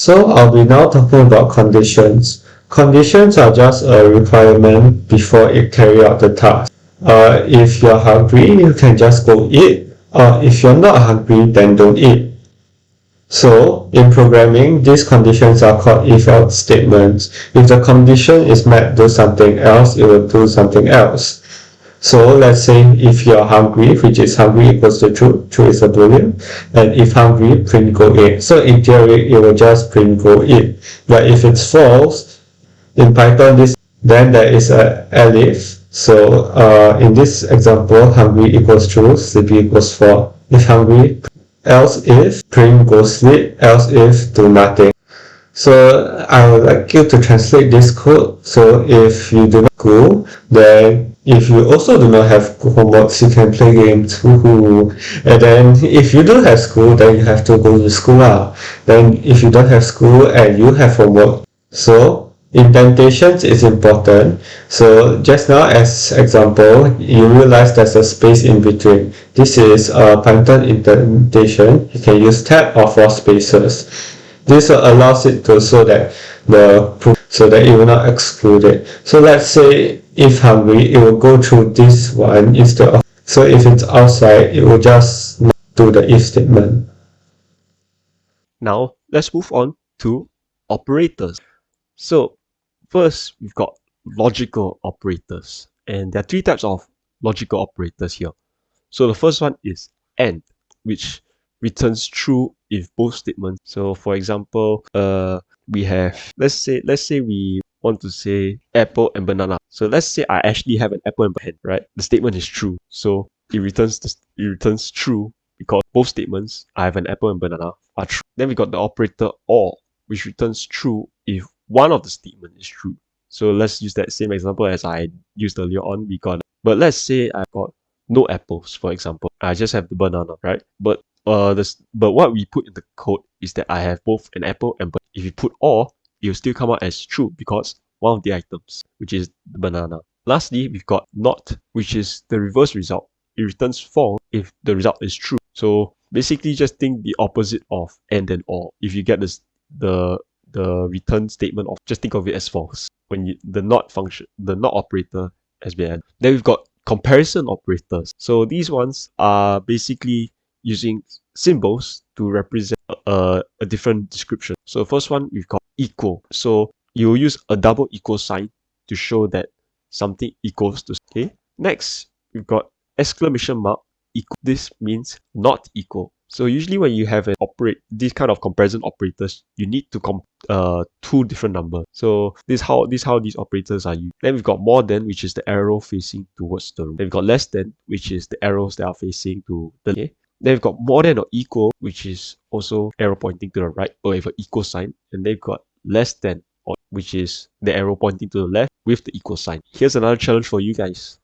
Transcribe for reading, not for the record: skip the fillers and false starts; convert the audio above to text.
So I'll be now talking about conditions. Conditions are just a requirement before it carry out the task. If you're hungry, you can just go eat. Or if you're not hungry, then don't eat. So, in programming, these conditions are called if-else statements. If the condition is met, do something else, it will do something else. So let's say if you're hungry, which is hungry equals to true, true is a boolean, and if hungry, print go eat. So in theory, it will just print go eat. But if it's false, in Python, then there is a elif. So in this example, hungry equals true, sleepy equals false. If hungry, else if, print go sleep, else if, do nothing. So I would like you to translate this code. So if you do not go, then if you also do not have homeworks, you can play games. Woohoo! And then if you do have school, then you have to go to school. Then if you don't have school and you have homework, so indentations is important. So just now as example, you realize there's a space in between. This is a Python indentation. You can use tab or 4 spaces. This allows it to so that it will not exclude it. So let's say if hungry, it will go through this one instead of. So if it's outside, it will just not do the if statement. Now let's move on to operators. So first we've got logical operators, and there are 3 types of logical operators here. So the first one is AND, which returns true if both statements. So for example, we have, let's say we want to say apple and banana. So let's say I actually have an apple and banana, right? The statement is true. So it returns true because both statements, I have an apple and banana, are true. Then we got the operator OR, which returns true if one of the statement is true. So let's use that same example as I used earlier on. But let's say I've got no apples, for example. I just have the banana, right? But what we put in the code is that I have both an apple and banana. If you put OR, it will still come out as true because one of the items, which is the banana. Lastly, we've got NOT, which is the reverse result. It returns false if the result is true. So basically just think the opposite of AND and OR. If you get the return statement of, just think of it as false when the NOT function, the NOT operator has been added. Then we've got comparison operators. So these ones are basically using symbols to represent a different description. So first one we've got equal. So you use a double equal sign to show that something equals to. Okay. Next we've got exclamation mark equal. This means not equal. So usually when you have these kind of comparison operators, you need to 2 different numbers. So this how these operators are used. Then we've got more than, which is the arrow facing towards the room. Then we've got less than, which is the arrows that are facing to the left. Then we've got more than or equal, which is also arrow pointing to the right, but with an equal sign. And they've got less than, which is the arrow pointing to the left with the equal sign. Here's another challenge for you guys.